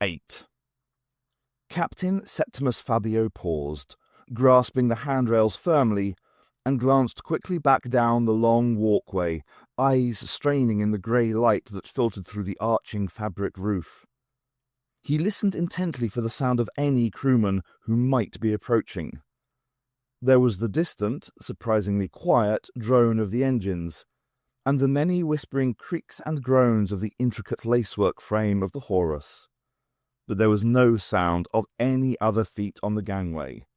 8. Captain Septimus Fabio paused, grasping the handrails firmly, and glanced quickly back down the long walkway, eyes straining in the grey light that filtered through the arching fabric roof. He listened intently for the sound of any crewman who might be approaching. There was the distant, surprisingly quiet drone of the engines, and the many whispering creaks and groans of the intricate lacework frame of the Horus. But there was no sound of any other feet on the gangway.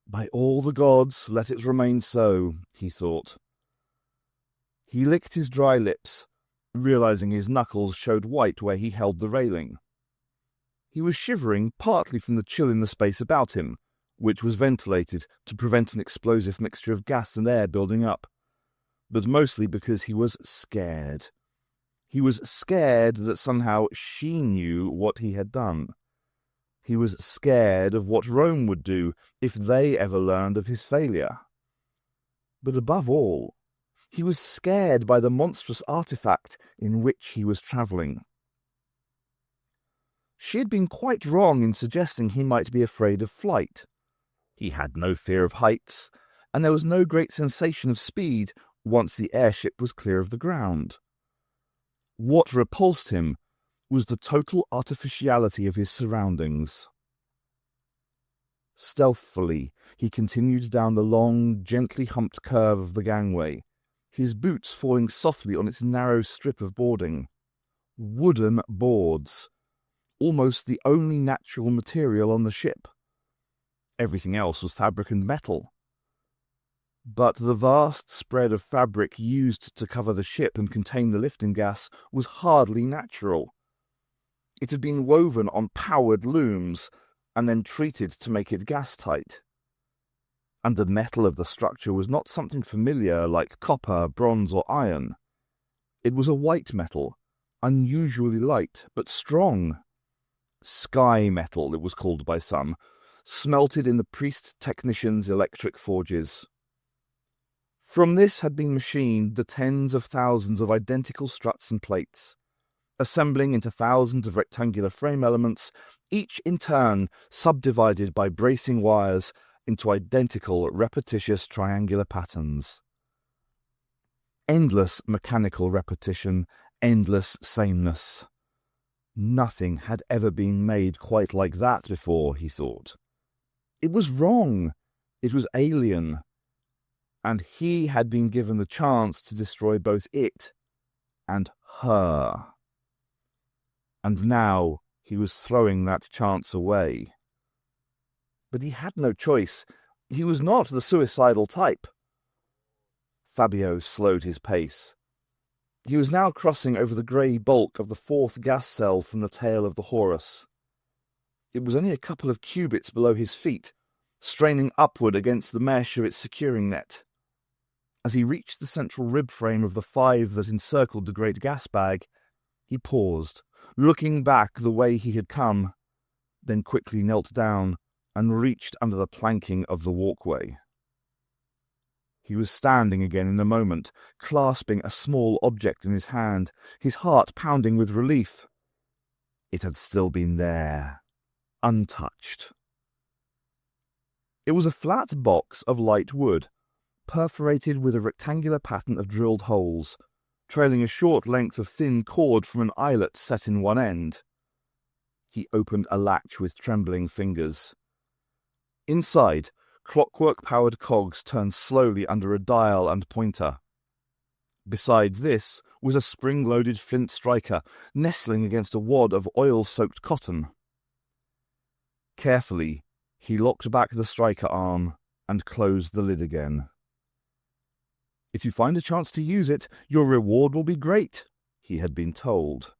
By all the gods, let it remain so, he thought. He licked his dry lips, realizing his knuckles showed white where he held the railing. He was shivering partly from the chill in the space about him, which was ventilated to prevent an explosive mixture of gas and air building up, but mostly because he was scared. He was scared that somehow she knew what he had done. He was scared of what Rome would do if they ever learned of his failure. But above all, he was scared by the monstrous artifact in which he was travelling. She had been quite wrong in suggesting he might be afraid of flight. He had no fear of heights, and there was no great sensation of speed once the airship was clear of the ground. What repulsed him was the total artificiality of his surroundings. Stealthily, he continued down the long, gently humped curve of the gangway, his boots falling softly on its narrow strip of boarding. Wooden boards, almost the only natural material on the ship. Everything else was fabric and metal. But the vast spread of fabric used to cover the ship and contain the lifting gas was hardly natural. It had been woven on powered looms and then treated to make it gas-tight. And the metal of the structure was not something familiar like copper, bronze, or iron. It was a white metal, unusually light but strong. Sky metal, it was called by some, smelted in the priest-technicians' electric forges. From this had been machined the tens of thousands of identical struts and plates, assembling into thousands of rectangular frame elements, each in turn subdivided by bracing wires into identical repetitious triangular patterns. Endless mechanical repetition, endless sameness. Nothing had ever been made quite like that before, he thought. It was wrong. It was alien. And he had been given the chance to destroy both it and her. And now he was throwing that chance away. But he had no choice. He was not the suicidal type. Fabio slowed his pace. He was now crossing over the grey bulk of the fourth gas cell from the tail of the Horus. It was only a couple of cubits below his feet, straining upward against the mesh of its securing net. As he reached the central rib frame of the 5 that encircled the great gas bag, he paused, looking back the way he had come, then quickly knelt down and reached under the planking of the walkway. He was standing again in a moment, clasping a small object in his hand, his heart pounding with relief. It had still been there, untouched. It was a flat box of light wood, perforated with a rectangular pattern of drilled holes, trailing a short length of thin cord from an eyelet set in one end. He opened a latch with trembling fingers. Inside, clockwork-powered cogs turned slowly under a dial and pointer. Besides this was a spring-loaded flint striker, nestling against a wad of oil-soaked cotton. Carefully, he locked back the striker arm and closed the lid again. "If you find a chance to use it, your reward will be great," he had been told.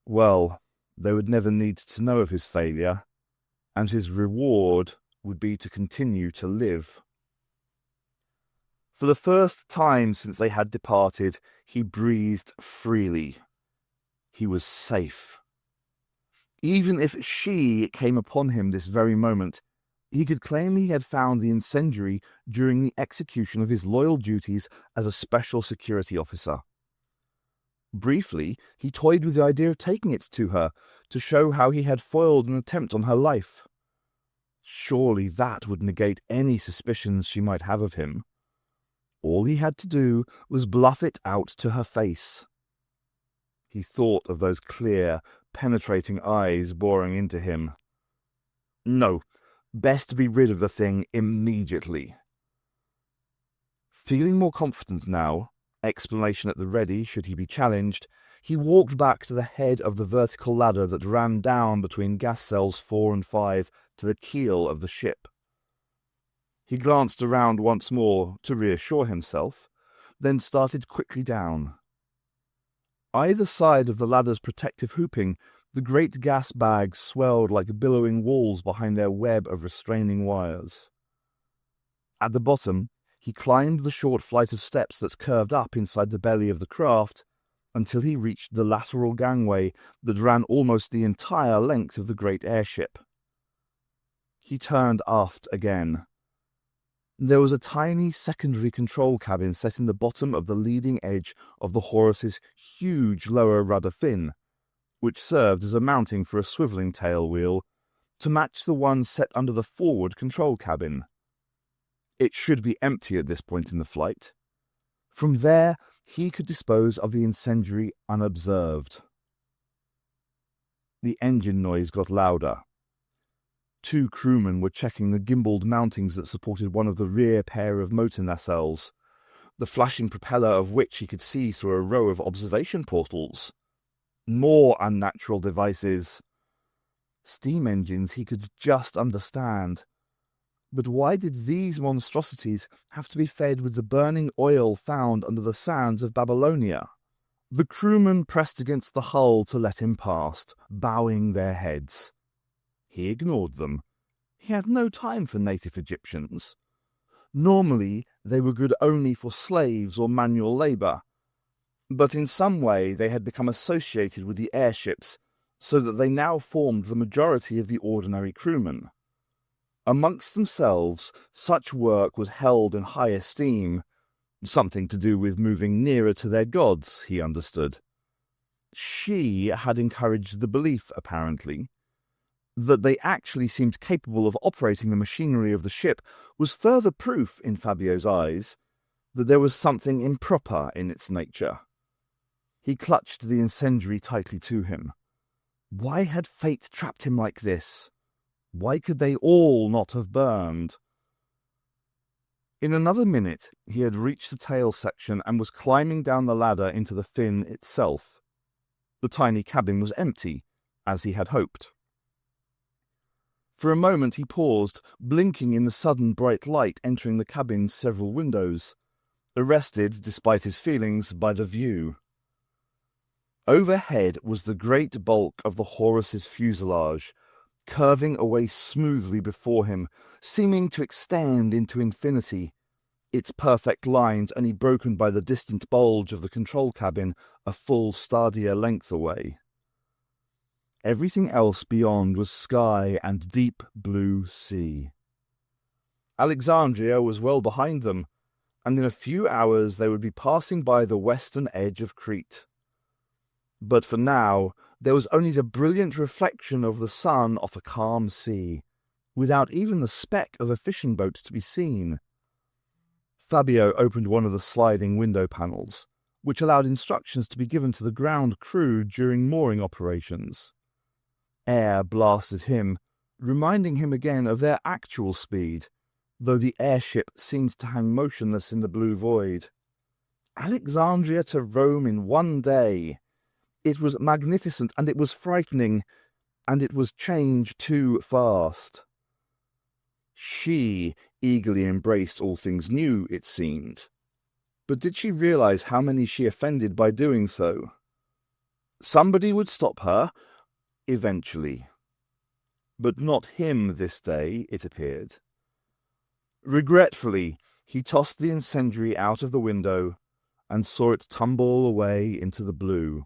Well, they would never need to know of his failure, and his reward would be to continue to live. For the first time since they had departed, he breathed freely. He was safe. Even if she came upon him this very moment, he could claim he had found the incendiary during the execution of his loyal duties as a special security officer. Briefly, he toyed with the idea of taking it to her, to show how he had foiled an attempt on her life. Surely that would negate any suspicions she might have of him. All he had to do was bluff it out to her face. He thought of those clear, penetrating eyes boring into him. No, best be rid of the thing immediately. Feeling more confident now, explanation at the ready should he be challenged, he walked back to the head of the vertical ladder that ran down between gas cells 4 and 5 to the keel of the ship. He glanced around once more to reassure himself, then started quickly down. Either side of the ladder's protective hooping, the great gas bags swelled like billowing walls behind their web of restraining wires. At the bottom, he climbed the short flight of steps that curved up inside the belly of the craft until he reached the lateral gangway that ran almost the entire length of the great airship. He turned aft again. There was a tiny secondary control cabin set in the bottom of the leading edge of the Horus's huge lower rudder fin, which served as a mounting for a swiveling tail wheel to match the one set under the forward control cabin. It should be empty at this point in the flight. From there, he could dispose of the incendiary unobserved. The engine noise got louder. 2 crewmen were checking the gimbaled mountings that supported one of the rear pair of motor nacelles, the flashing propeller of which he could see through a row of observation portals. More unnatural devices. Steam engines he could just understand. But why did these monstrosities have to be fed with the burning oil found under the sands of Babylonia? The crewmen pressed against the hull to let him past, bowing their heads. He ignored them. He had no time for native Egyptians. Normally, they were good only for slaves or manual labour, but in some way they had become associated with the airships, so that they now formed the majority of the ordinary crewmen. Amongst themselves, such work was held in high esteem, something to do with moving nearer to their gods, he understood. She had encouraged the belief, apparently. That they actually seemed capable of operating the machinery of the ship was further proof, in Fabio's eyes, that there was something improper in its nature. He clutched the incendiary tightly to him. Why had fate trapped him like this? Why could they all not have burned? In another minute, he had reached the tail section and was climbing down the ladder into the fin itself. The tiny cabin was empty, as he had hoped. For a moment he paused, blinking in the sudden bright light entering the cabin's several windows, arrested, despite his feelings, by the view. Overhead was the great bulk of the Horus's fuselage, curving away smoothly before him, seeming to extend into infinity, its perfect lines only broken by the distant bulge of the control cabin a full stadia length away. Everything else beyond was sky and deep blue sea. Alexandria was well behind them, and in a few hours they would be passing by the western edge of Crete. But for now, there was only the brilliant reflection of the sun off a calm sea, without even the speck of a fishing boat to be seen. Fabio opened one of the sliding window panels, which allowed instructions to be given to the ground crew during mooring operations. Air blasted him, reminding him again of their actual speed, though the airship seemed to hang motionless in the blue void. Alexandria to Rome in one day! It was magnificent, and it was frightening, and it was change too fast. She eagerly embraced all things new, it seemed. But did she realize how many she offended by doing so? Somebody would stop her, eventually. But not him this day, it appeared. Regretfully, he tossed the incendiary out of the window and saw it tumble away into the blue.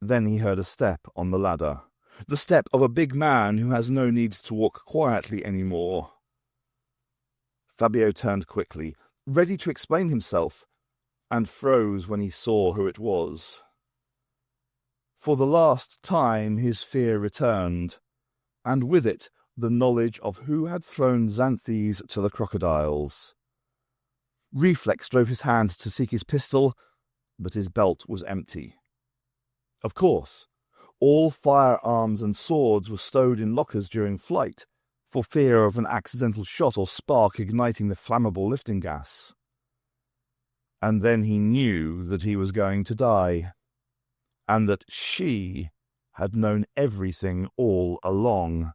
Then he heard a step on the ladder, the step of a big man who has no need to walk quietly any more. Fabio turned quickly, ready to explain himself, and froze when he saw who it was. For the last time his fear returned, and with it the knowledge of who had thrown Xanthes to the crocodiles. Reflex drove his hand to seek his pistol, but his belt was empty. Of course, all firearms and swords were stowed in lockers during flight, for fear of an accidental shot or spark igniting the flammable lifting gas. And then he knew that he was going to die, and that she had known everything all along.